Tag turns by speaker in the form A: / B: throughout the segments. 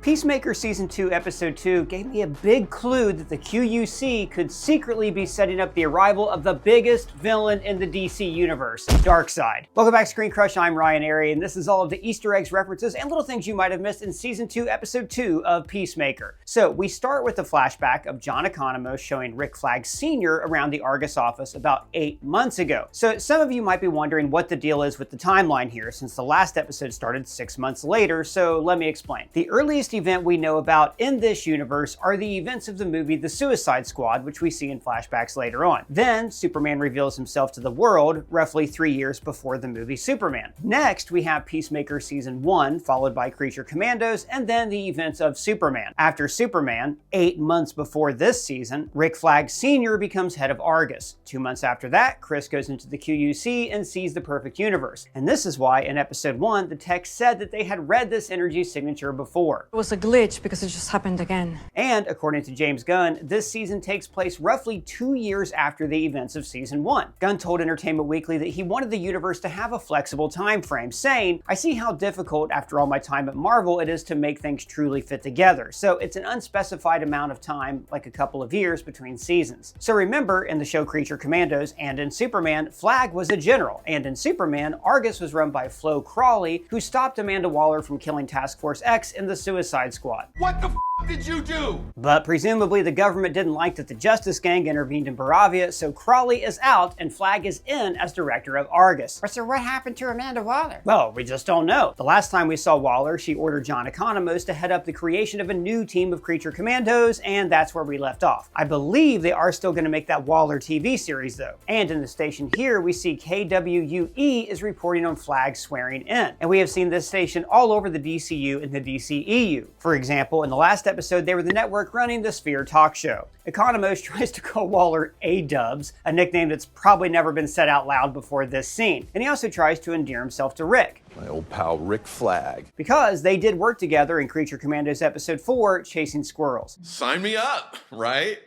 A: Peacemaker Season 2, Episode 2 gave me a big clue that the QUC could secretly be setting up the arrival of the biggest villain in the DC universe, Darkseid. Welcome back to ScreenCrush, I'm Ryan Airy, and this is all of the Easter eggs, references, and little things you might have missed in Season 2, Episode 2 of Peacemaker. So we start with a flashback of John Economos showing Rick Flagg Senior around the Argus office about 8 months ago. So some of you might be wondering what the deal is with the timeline here, since the last episode started 6 months later, so let me explain. The earliest event we know about in this universe are the events of the movie The Suicide Squad, which we see in flashbacks later on. Then Superman reveals himself to the world roughly 3 years before the movie Superman. Next, we have Peacemaker Season 1, followed by Creature Commandos, and then the events of Superman. After Superman, 8 months before this season, Rick Flagg Senior becomes head of Argus. 2 months after that, Chris goes into the QUC and sees the perfect universe. And this is why in Episode 1, the text said that they had read this energy signature before.
B: It was a glitch because it just happened again.
A: And according to James Gunn, this season takes place roughly 2 years after the events of Season 1. Gunn told Entertainment Weekly that he wanted the universe to have a flexible time frame, saying, "I see how difficult after all my time at Marvel it is to make things truly fit together. So it's an unspecified amount of time, like a couple of years between seasons." So remember, in the show Creature Commandos and in Superman, Flagg was a general, and in Superman, Argus was run by Flo Crawley, who stopped Amanda Waller from killing Task Force X in the Suicide Squad.
C: What the did you do?
A: But presumably the government didn't like that the Justice Gang intervened in Baravia, so Crawley is out and Flagg is in as director of Argus.
D: So what happened to Amanda Waller?
A: Well, we just don't know. The last time we saw Waller, she ordered John Economos to head up the creation of a new team of Creature Commandos, and that's where we left off. I believe they are still going to make that Waller TV series though. And in the station here, we see KWUE is reporting on Flagg swearing in. And we have seen this station all over the DCU and the DCEU. For example, in the last episode, they were the network running the Sphere talk show. Economos tries to call Waller A-dubs, a nickname that's probably never been said out loud before this scene. And he also tries to endear himself to Rick.
C: My old pal Rick Flagg.
A: Because they did work together in Creature Commandos Episode 4, Chasing Squirrels.
C: Sign me up, right?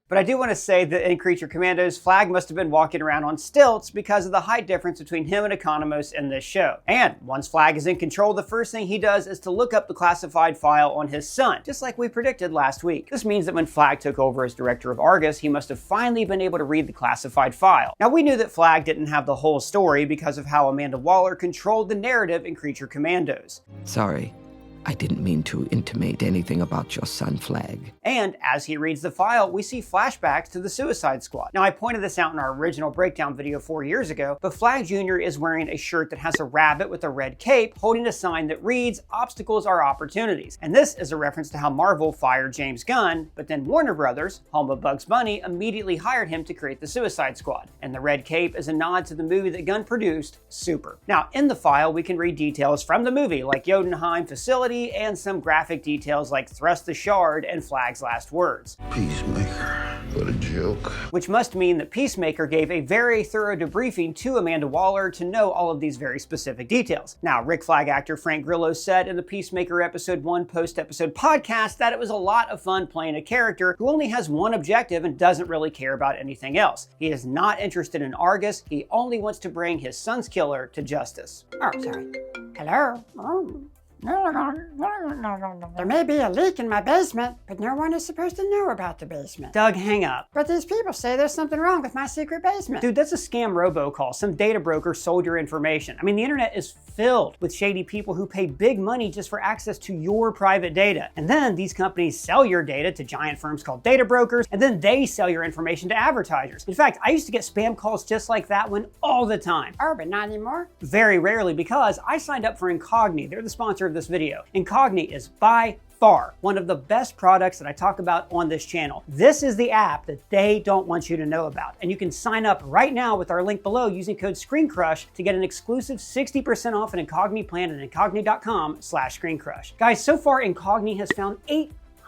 A: But I do want to say that in Creature Commandos, Flagg must have been walking around on stilts because of the height difference between him and Economos in this show. And once Flagg is in control, the first thing he does is to look up the classified file on his son, just like we predicted last week. This means that when Flagg took over as director of Argus, he must have finally been able to read the classified file. Now, we knew that Flagg didn't have the whole story because of how Amanda Waller controlled the narrative in Creature Commandos.
E: Sorry. I didn't mean to intimate anything about your son, Flagg.
A: And as he reads the file, we see flashbacks to the Suicide Squad. Now, I pointed this out in our original breakdown video 4 years ago, but Flagg Jr. is wearing a shirt that has a rabbit with a red cape holding a sign that reads, "Obstacles are opportunities." And this is a reference to how Marvel fired James Gunn, but then Warner Brothers, home of Bugs Bunny, immediately hired him to create the Suicide Squad. And the red cape is a nod to the movie that Gunn produced, Super. Now, in the file, we can read details from the movie, like Jotunheim facility, and some graphic details like Thrust the Shard and Flagg's last words.
F: Peacemaker, what a joke.
A: Which must mean that Peacemaker gave a very thorough debriefing to Amanda Waller to know all of these very specific details. Now, Rick Flagg actor Frank Grillo said in the Peacemaker Episode 1 post-episode podcast that it was a lot of fun playing a character who only has one objective and doesn't really care about anything else. He is not interested in Argus, he only wants to bring his son's killer to justice.
D: Oh, sorry. Hello? There may be a leak in my basement, but no one is supposed to know about the basement.
A: Doug, hang up.
D: But these people say there's something wrong with my secret basement.
A: Dude, that's a scam robocall. Some data broker sold your information. I mean, the internet is filled with shady people who pay big money just for access to your private data. And then these companies sell your data to giant firms called data brokers, and then they sell your information to advertisers. In fact, I used to get spam calls just like that one all the time.
D: Oh, but not anymore?
A: Very rarely, because I signed up for Incogni. They're the sponsor of this video. Incogni is by far one of the best products that I talk about on this channel. This is the app that they don't want you to know about. And you can sign up right now with our link below using code ScreenCrush to get an exclusive 60% off an Incogni plan at incogni.com/ScreenCrush. Guys, so far Incogni has found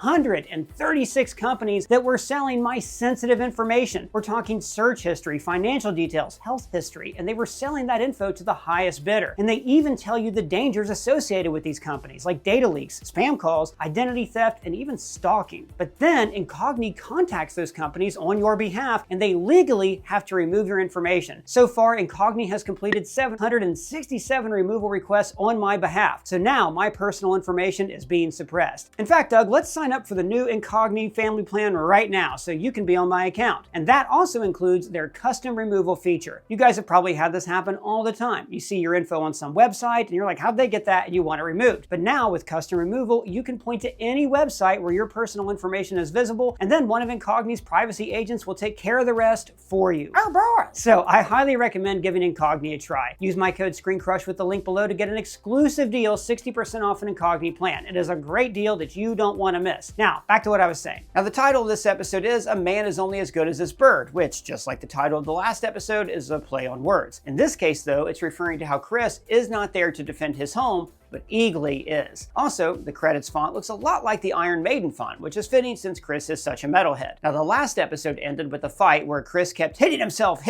A: 136 companies that were selling my sensitive information. We're talking search history, financial details, health history, and they were selling that info to the highest bidder. And they even tell you the dangers associated with these companies, like data leaks, spam calls, identity theft, and even stalking. But then Incogni contacts those companies on your behalf, and they legally have to remove your information. So far, Incogni has completed 767 removal requests on my behalf. So now my personal information is being suppressed. In fact, Doug, let's sign up for the new Incogni family plan right now so you can be on my account. And that also includes their custom removal feature. You guys have probably had this happen all the time. You see your info on some website and you're like, how'd they get that? And you want it removed. But now with custom removal, you can point to any website where your personal information is visible, and then one of Incogni's privacy agents will take care of the rest for you.
D: Oh boy!
A: So I highly recommend giving Incogni a try. Use my code ScreenCrush with the link below to get an exclusive deal, 60% off an Incogni plan. It is a great deal that you don't want to miss. Now, back to what I was saying. Now, the title of this episode is A Man is Only as Good as His Bird, which, just like the title of the last episode, is a play on words. In this case, though, it's referring to how Chris is not there to defend his home, but Eagly is. Also, the credits font looks a lot like the Iron Maiden font, which is fitting since Chris is such a metalhead. Now, the last episode ended with a fight where Chris kept hitting himself.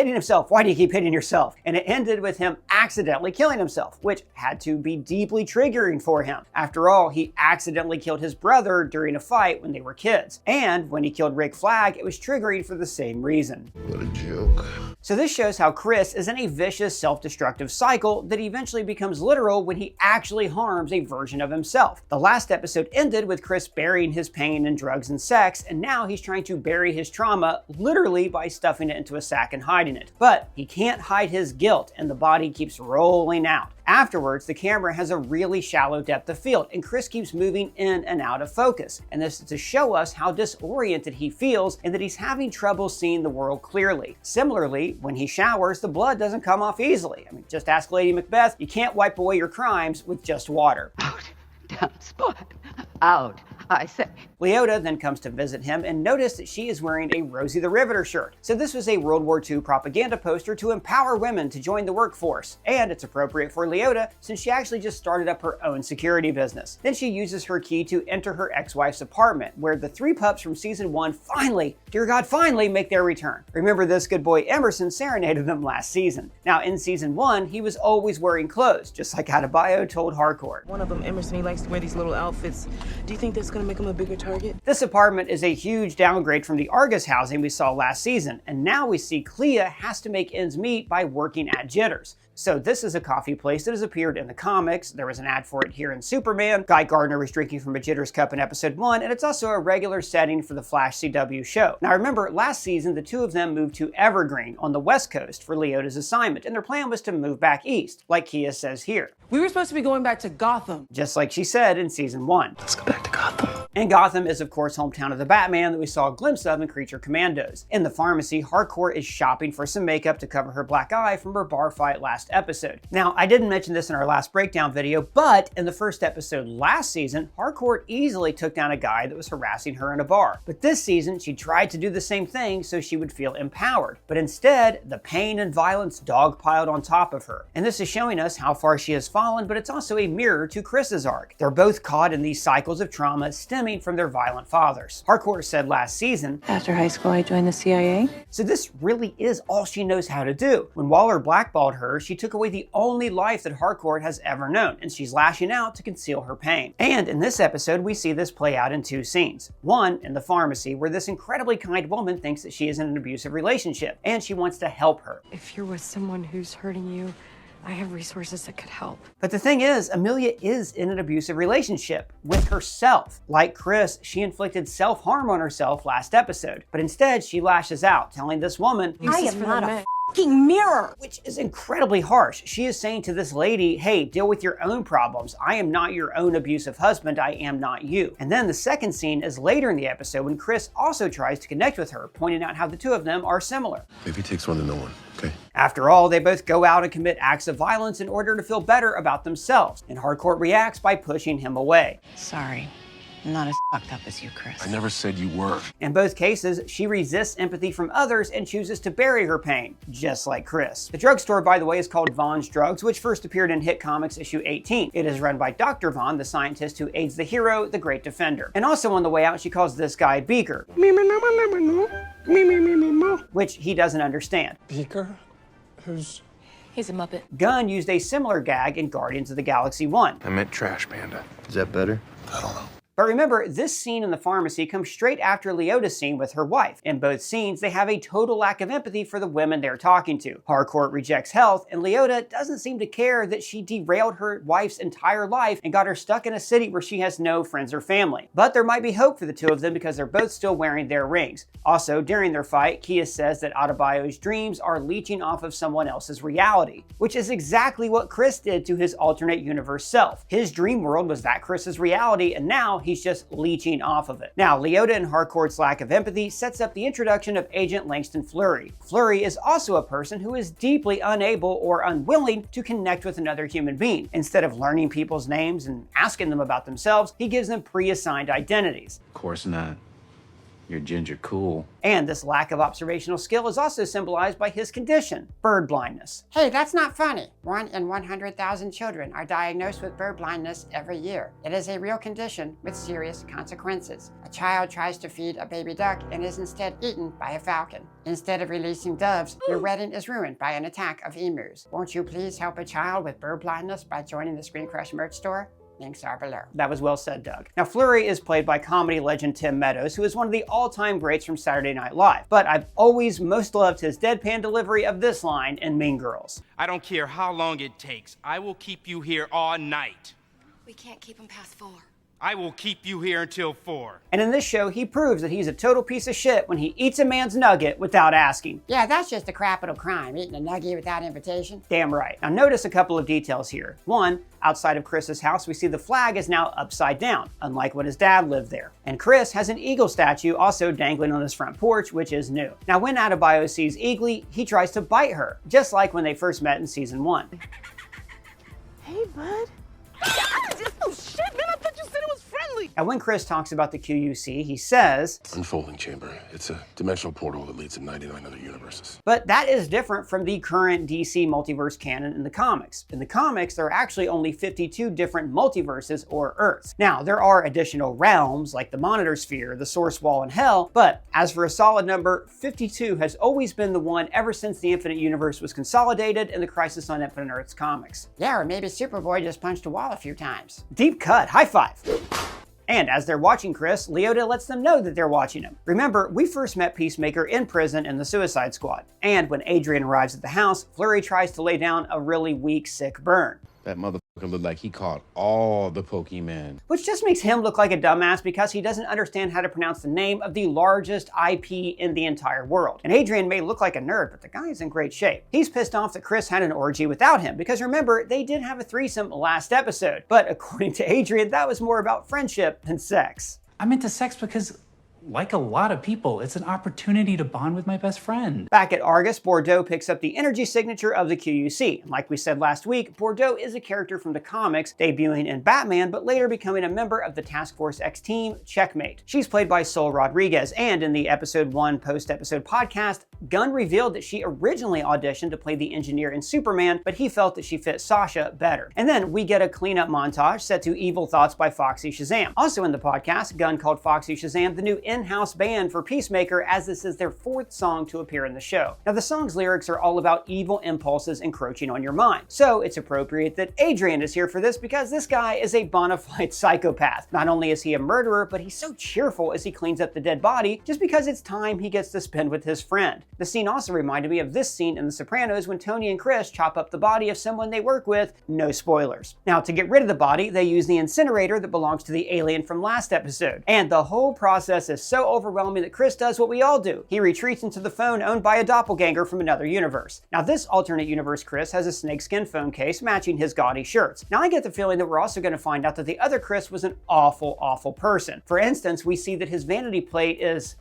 A: Why do you keep hitting yourself? And it ended with him accidentally killing himself, which had to be deeply triggering for him. After all, he accidentally killed his brother during a fight when they were kids. And when he killed Rick Flagg, it was triggering for the same reason.
F: What a joke.
A: So this shows how Chris is in a vicious self-destructive cycle that eventually becomes literal when he actually harms a version of himself. The last episode ended with Chris burying his pain in drugs and sex, and now he's trying to bury his trauma literally by stuffing it into a sack and hiding it. But he can't hide his guilt, and the body keeps rolling out. Afterwards, the camera has a really shallow depth of field, and Chris keeps moving in and out of focus. And this is to show us how disoriented he feels and that he's having trouble seeing the world clearly. Similarly, when he showers, the blood doesn't come off easily. I mean, just ask Lady Macbeth, you can't wipe away your crimes with just water.
G: Out, down, spot, out, I say.
A: Leota then comes to visit him and noticed that she is wearing a Rosie the Riveter shirt. So this was a World War II propaganda poster to empower women to join the workforce. And it's appropriate for Leota since she actually just started up her own security business. Then she uses her key to enter her ex-wife's apartment, where the three pups from season 1 finally, dear God, finally make their return. Remember, this good boy Emerson serenaded them last season. Now in season 1, he was always wearing clothes, just like Adebayo told Harcourt.
H: One of them, Emerson, he likes to wear these little outfits. Do you think that's gonna make him a bigger target?
A: This apartment is a huge downgrade from the Argus housing we saw last season, and now we see Clea has to make ends meet by working at Jitters. So this is a coffee place that has appeared in the comics. There was an ad for it here in Superman. Guy Gardner was drinking from a Jitters cup in episode 1, and it's also a regular setting for the Flash CW show. Now remember, last season, the two of them moved to Evergreen on the West Coast for Leota's assignment, and their plan was to move back east, like Kia says here.
H: We were supposed to be going back to Gotham.
A: Just like she said in season 1.
E: Let's go back to Gotham.
A: And Gotham is, of course, hometown of the Batman that we saw a glimpse of in Creature Commandos. In the pharmacy, Harcourt is shopping for some makeup to cover her black eye from her bar fight last episode. Now, I didn't mention this in our last breakdown video, but in the first episode last season, Harcourt easily took down a guy that was harassing her in a bar. But this season, she tried to do the same thing so she would feel empowered. But instead, the pain and violence dogpiled on top of her. And this is showing us how far she has fallen, but it's also a mirror to Chris's arc. They're both caught in these cycles of trauma stemming from their violent fathers. Harcourt said last season,
B: After high school, I joined the CIA.
A: so this really is all she knows how to do. When Waller blackballed her, she took away the only life that Harcourt has ever known, and she's lashing out to conceal her pain. And in this episode, we see this play out in two scenes. One, in the pharmacy, where this incredibly kind woman thinks that she is in an abusive relationship, and she wants to help her.
B: If you're with someone who's hurting you, I have resources that could help.
A: But the thing is, Amelia is in an abusive relationship with herself. Like Chris, she inflicted self-harm on herself last episode, but instead she lashes out, telling this woman,
B: I am not a
D: Fucking mirror.
A: which is incredibly harsh. She is saying to this lady, hey, deal with your own problems. I am not your own abusive husband. I am not you. And then the second scene is later in the episode when Chris also tries to connect with her, pointing out how the two of them are similar.
F: Maybe it takes one to know one, okay?
A: After all, they both go out and commit acts of violence in order to feel better about themselves, and Harcourt reacts by pushing him away.
B: Sorry.
G: I'm not as fucked up as you, Chris.
F: I never said you were.
A: In both cases, she resists empathy from others and chooses to bury her pain, just like Chris. The drugstore, by the way, is called Vaughn's Drugs, which first appeared in Hit Comics issue 18. It is run by Dr. Vaughn, the scientist who aids the hero, the Great Defender. And also on the way out, she calls this guy Beaker, which he doesn't understand.
I: Beaker? Who's...
B: He's a Muppet.
A: Gunn used a similar gag in Guardians of the Galaxy 1.
F: I meant Trash Panda. Is that better? I don't know.
A: But remember, this scene in the pharmacy comes straight after Leota's scene with her wife. In both scenes, they have a total lack of empathy for the women they're talking to. Harcourt rejects health, and Leota doesn't seem to care that she derailed her wife's entire life and got her stuck in a city where she has no friends or family. But there might be hope for the two of them because they're both still wearing their rings. Also, during their fight, Kia says that Adebayo's dreams are leeching off of someone else's reality, which is exactly what Chris did to his alternate universe self. His dream world was that Chris's reality, and now he's just leeching off of it. Now, Leota and Harcourt's lack of empathy sets up the introduction of Agent Langston Fleury. Fleury is also a person who is deeply unable or unwilling to connect with another human being. Instead of learning people's names and asking them about themselves, he gives them pre-assigned identities.
J: Of course not. You're ginger cool.
A: And this lack of observational skill is also symbolized by his condition, bird blindness.
D: Hey, that's not funny. 1 in 100,000 children are diagnosed with bird blindness every year. It is a real condition with serious consequences. A child tries to feed a baby duck and is instead eaten by a falcon. Instead of releasing doves, your wedding is ruined by an attack of emus. Won't you please help a child with bird blindness by joining the ScreenCrush merch store? Links are below.
A: That was well said, Doug. Now, Fleury is played by comedy legend Tim Meadows, who is one of the all-time greats from Saturday Night Live. But I've always most loved his deadpan delivery of this line in Mean Girls.
K: I don't care how long it takes. I will keep you here all night.
B: We can't keep him past 4.
K: I will keep you here until 4.
A: And in this show, he proves that he's a total piece of shit when he eats a man's nugget without asking.
D: Yeah, that's just a capital crime, eating a nugget without invitation.
A: Damn right. Now notice a couple of details here. One, outside of Chris's house, we see the flag is now upside down, unlike when his dad lived there. And Chris has an eagle statue also dangling on his front porch, which is new. Now when Adebayo sees Eagly, he tries to bite her, just like when they first met in season 1.
H: Hey, bud. Oh, shit, man. I thought you said it was friendly.
A: And when Chris talks about the QUC, he says,
F: Unfolding chamber. It's a dimensional portal that leads to 99 other universes.
A: but that is different from the current DC multiverse canon in the comics. In the comics, there are actually only 52 different multiverses or Earths. Now, there are additional realms like the Monitor Sphere, the Source Wall, and Hell, but as for a solid number, 52 has always been the one ever since the Infinite Universe was consolidated in the Crisis on Infinite Earths comics.
D: Yeah, or maybe Superboy just punched a wall a few times.
A: Deep cut, high five. And as they're watching Chris, Leota lets them know that they're watching him. Remember, we first met Peacemaker in prison in the Suicide Squad. And when Adrian arrives at the house, Fleury tries to lay down a really weak, sick burn.
J: That motherfucker looked like he caught all the Pokemon.
A: Which just makes him look like a dumbass because he doesn't understand how to pronounce the name of the largest IP in the entire world. And Adrian may look like a nerd, but the guy is in great shape. He's pissed off that Chris had an orgy without him because remember, they did have a threesome last episode. But according to Adrian, that was more about friendship than sex.
L: I'm into sex because, like a lot of people, it's an opportunity to bond with my best friend.
A: Back at Argus, Bordeaux picks up the energy signature of the QUC. And like we said last week, Bordeaux is a character from the comics, debuting in Batman, but later becoming a member of the Task Force X team, Checkmate. She's played by Sol Rodriguez, and in the episode 1 post-episode podcast, Gunn revealed that she originally auditioned to play the engineer in Superman, but he felt that she fit Sasha better. And then we get a cleanup montage set to Evil Thoughts by Foxy Shazam. Also in the podcast, Gunn called Foxy Shazam the new in-house band for Peacemaker, as this is their 4th song to appear in the show. Now the song's lyrics are all about evil impulses encroaching on your mind, so it's appropriate that Adrian is here for this because this guy is a bona fide psychopath. Not only is he a murderer, but he's so cheerful as he cleans up the dead body just because it's time he gets to spend with his friend. The scene also reminded me of this scene in The Sopranos when Tony and Chris chop up the body of someone they work with, no spoilers. Now to get rid of the body, they use the incinerator that belongs to the alien from last episode, and the whole process is so overwhelming that Chris does what we all do. He retreats into the phone owned by a doppelganger from another universe. Now this alternate universe Chris has a snakeskin phone case matching his gaudy shirts. Now I get the feeling that we're also going to find out that the other Chris was an awful, awful person. For instance, we see that his vanity plate is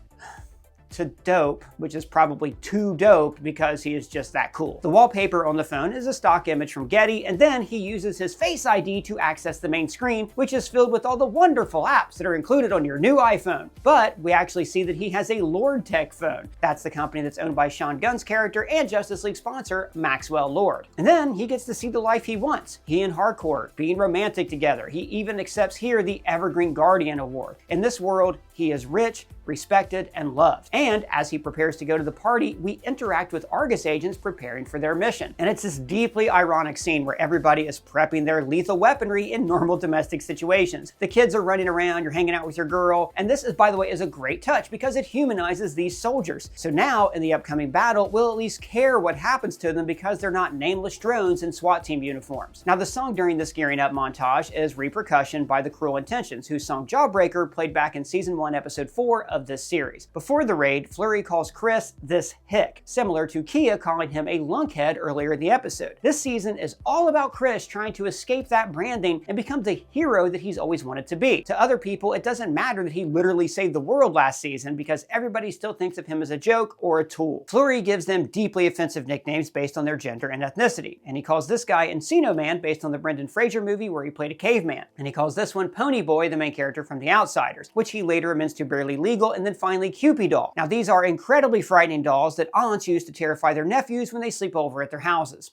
A: to dope, which is probably too dope because he is just that cool. The wallpaper on the phone is a stock image from Getty, and then he uses his Face ID to access the main screen, which is filled with all the wonderful apps that are included on your new iPhone. But we actually see that he has a Lord Tech phone. That's the company that's owned by Sean Gunn's character and Justice League sponsor, Maxwell Lord. And then he gets to see the life he wants. He and Harcourt being romantic together. He even accepts here the Evergreen Guardian Award. In this world, he is rich, respected, and loved. And as he prepares to go to the party, we interact with Argus agents preparing for their mission. And it's this deeply ironic scene where everybody is prepping their lethal weaponry in normal domestic situations. The kids are running around, you're hanging out with your girl, and this is, by the way, is a great touch because it humanizes these soldiers. So now, in the upcoming battle, we'll at least care what happens to them because they're not nameless drones in SWAT team uniforms. Now, the song during this gearing up montage is Repercussion by The Cruel Intentions, whose song Jawbreaker played back in Season 1, Episode 4 of this series. Before the raid, Flurry calls Chris this hick, similar to Kia calling him a lunkhead earlier in the episode. This season is all about Chris trying to escape that branding and become the hero that he's always wanted to be. To other people, it doesn't matter that he literally saved the world last season because everybody still thinks of him as a joke or a tool. Flurry gives them deeply offensive nicknames based on their gender and ethnicity, and he calls this guy Encino Man based on the Brendan Fraser movie where he played a caveman, and he calls this one Pony Boy, the main character from The Outsiders, which he later amends to Barely Legal, and then finally Cupid Doll. Now these are incredibly frightening dolls that aunts use to terrify their nephews when they sleep over at their houses.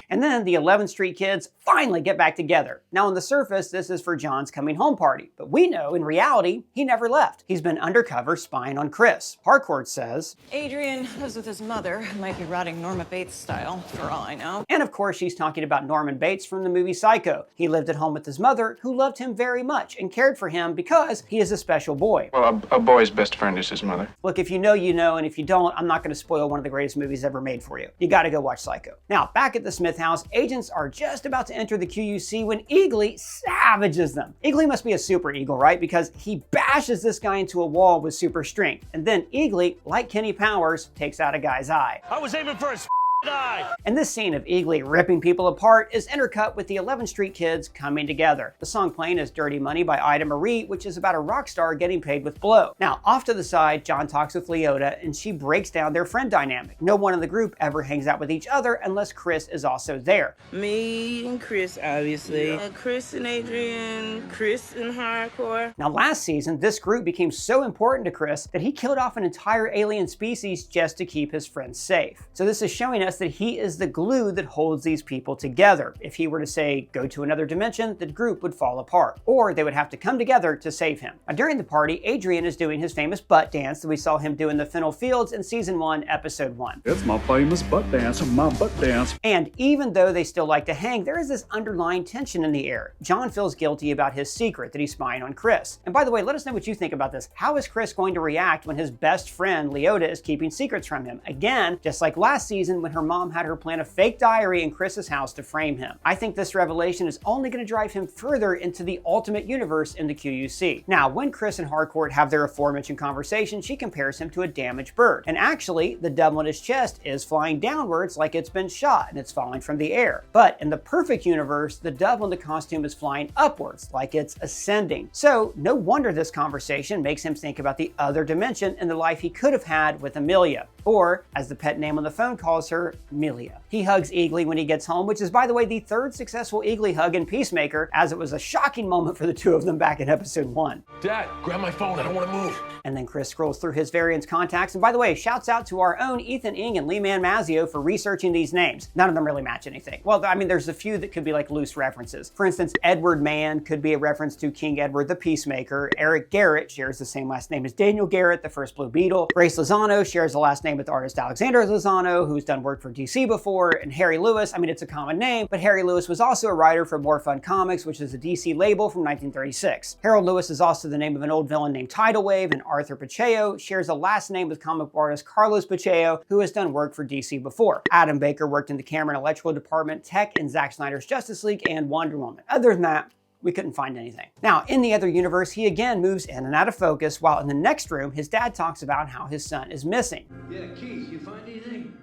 A: And then the 11th Street kids finally get back together. Now on the surface, this is for John's coming home party, but we know in reality, he never left. He's been undercover spying on Chris. Harcourt says,
M: Adrian lives with his mother, might be rotting Norma Bates style, for all I know.
A: And of course, she's talking about Norman Bates from the movie Psycho. He lived at home with his mother, who loved him very much and cared for him because he is a special boy.
N: Well, a boy's best friend is his mother.
A: Look, if you know, you know, and if you don't, I'm not going to spoil one of the greatest movies ever made for you. You got to go watch Psycho. Now, back at the Smith house, agents are just about to enter the QUC when Eagly savages them. Eagly must be a super eagle, right? Because he bashes this guy into a wall with super strength. And then Eagly, like Kenny Powers, takes out a guy's eye.
O: I was aiming for his eye.
A: And this scene of Eagly ripping people apart is intercut with the 11th Street kids coming together. The song playing is Dirty Money by Ida Marie, which is about a rock star getting paid with blow. Now, off to the side, John talks with Leota, and she breaks down their friend dynamic. No one in the group ever hangs out with each other unless Chris is also there.
P: Me and Chris, obviously. Yeah. Chris and Adrian, Chris and Harcourt.
A: Now, last season, this group became so important to Chris that he killed off an entire alien species just to keep his friends safe. So this is showing us that he is the glue that holds these people together. If he were to say, go to another dimension, the group would fall apart, or they would have to come together to save him. Now, during the party, Adrian is doing his famous butt dance that we saw him do in the Fennel Fields in Season 1, Episode 1.
Q: It's my famous butt dance, my butt dance.
A: And even though they still like to hang, there is this underlying tension in the air. John feels guilty about his secret that he's spying on Chris. And by the way, let us know what you think about this. How is Chris going to react when his best friend, Leota, is keeping secrets from him? Again, just like last season when her mom had her plan a fake diary in Chris's house to frame him. I think this revelation is only going to drive him further into the ultimate universe in the QUC. Now, when Chris and Harcourt have their aforementioned conversation, she compares him to a damaged bird. And actually, the devil in his chest is flying downwards like it's been shot and it's falling from the air. But in the perfect universe, the devil in the costume is flying upwards like it's ascending. So no wonder this conversation makes him think about the other dimension and the life he could have had with Amelia. Or, as the pet name on the phone calls her, Melia. He hugs Eagly when he gets home, which is, by the way, the third successful Eagly hug in Peacemaker, as it was a shocking moment for the two of them back in Episode 1.
F: Dad, grab my phone, I don't want to move.
A: And then Chris scrolls through his variants contacts, and by the way, shouts out to our own Ethan Ing and Lee Mazzio for researching these names. None of them really match anything. Well, I mean, there's a few that could be like loose references. For instance, Edward Mann could be a reference to King Edward the Peacemaker. Eric Garrett shares the same last name as Daniel Garrett, the first Blue Beetle. Grace Lozano shares the last name with artist Alexander Lozano, who's done work for DC before. And Harry Lewis, I mean, it's a common name, but Harry Lewis was also a writer for More Fun Comics, which is a DC label from 1936. Harold Lewis is also the name of an old villain named Tidal Wave, and Arthur Pacheco shares a last name with comic book artist Carlos Pacheco, who has done work for DC before. Adam Baker worked in the camera and electrical department, tech in Zack Snyder's Justice League and Wonder Woman. Other than that, we couldn't find anything. Now, in the other universe, he again moves in and out of focus, while in the next room, his dad talks about how his son is missing.
R: Yeah, Keith, you find anything?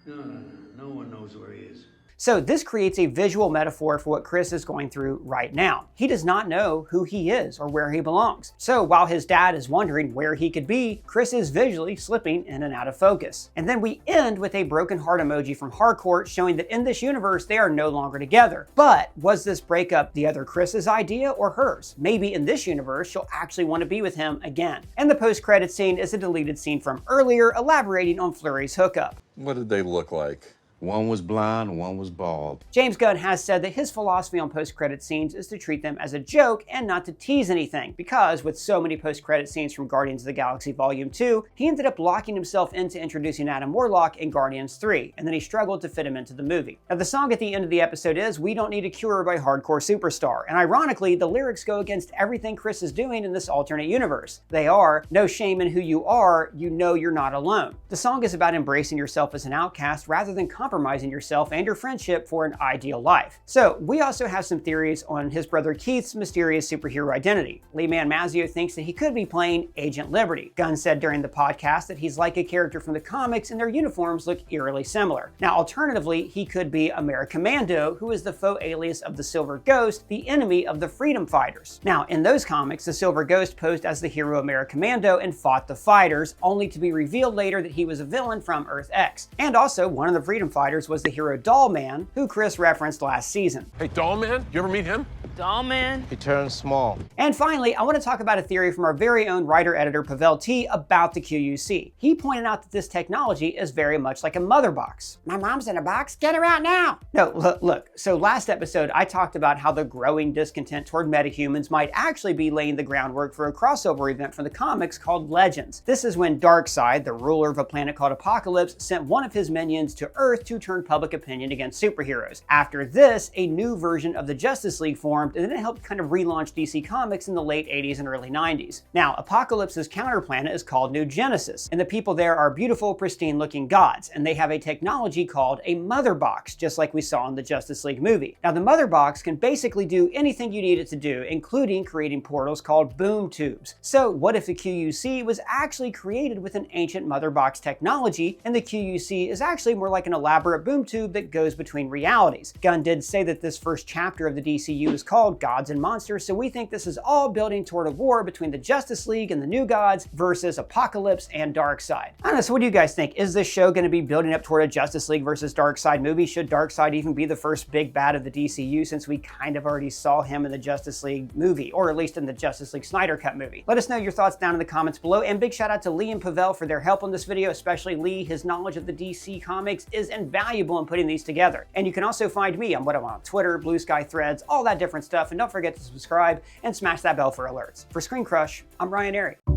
R: No one knows where he is.
A: So this creates a visual metaphor for what Chris is going through right now. He does not know who he is or where he belongs. So while his dad is wondering where he could be, Chris is visually slipping in and out of focus. And then we end with a broken heart emoji from Harcourt showing that in this universe they are no longer together. But was this breakup the other Chris's idea or hers? Maybe in this universe she'll actually want to be with him again. And the post-credit scene is a deleted scene from earlier elaborating on Fleury's hookup.
C: What did they look like?
J: One was blonde, one was bald.
A: James Gunn has said that his philosophy on post-credit scenes is to treat them as a joke and not to tease anything, because with so many post-credit scenes from Guardians of the Galaxy Volume 2, he ended up locking himself into introducing Adam Warlock in Guardians 3, and then he struggled to fit him into the movie. Now the song at the end of the episode is "We Don't Need a Cure" by Hardcore Superstar, and ironically, the lyrics go against everything Chris is doing in this alternate universe. They are, "No shame in who you are, you know you're not alone." The song is about embracing yourself as an outcast rather than compromising yourself and your friendship for an ideal life. So we also have some theories on his brother Keith's mysterious superhero identity. Lee Mazzio thinks that he could be playing Agent Liberty. Gunn said during the podcast that he's like a character from the comics and their uniforms look eerily similar. Now alternatively, he could be Commando, who is the faux alias of the Silver Ghost, the enemy of the Freedom Fighters. Now in those comics, the Silver Ghost posed as the hero Commando and fought the fighters, only to be revealed later that he was a villain from Earth X. And also one of the Freedom Fighters was the hero Dollman, who Chris referenced last season.
F: Hey, Dollman? You ever meet him?
P: Dollman.
J: He turned small.
A: And finally, I want to talk about a theory from our very own writer-editor Pavel T about the QUC. He pointed out that this technology is very much like a mother box.
D: My mom's in a box, get her out now!
A: No, look, so last episode I talked about how the growing discontent toward metahumans might actually be laying the groundwork for a crossover event from the comics called Legends. This is when Darkseid, the ruler of a planet called Apocalypse, sent one of his minions to Earth to turn public opinion against superheroes. After this, a new version of the Justice League formed, and then it helped kind of relaunch DC Comics in the late 80s and early 90s. Now, Apocalypse's counterplanet is called New Genesis, and the people there are beautiful, pristine-looking gods, and they have a technology called a mother box, just like we saw in the Justice League movie. Now, the mother box can basically do anything you need it to do, including creating portals called boom tubes. So, what if the QUC was actually created with an ancient mother box technology, and the QUC is actually more like an elaborate boom tube that goes between realities? Gunn did say that this first chapter of the DCU is called Gods and Monsters, so we think this is all building toward a war between the Justice League and the New Gods versus Apocalypse and Darkseid. I don't know, so what do you guys think? Is this show going to be building up toward a Justice League versus Darkseid movie? Should Darkseid even be the first big bad of the DCU, since we kind of already saw him in the Justice League movie, or at least in the Justice League Snyder Cut movie? Let us know your thoughts down in the comments below, and big shout out to Lee and Pavel for their help on this video, especially Lee. His knowledge of the DC Comics is invaluable in putting these together. And you can also find me on what I'm on Twitter, Blue Sky Threads, all that different stuff, and don't forget to subscribe and smash that bell for alerts. For ScreenCrush, I'm Ryan Airy.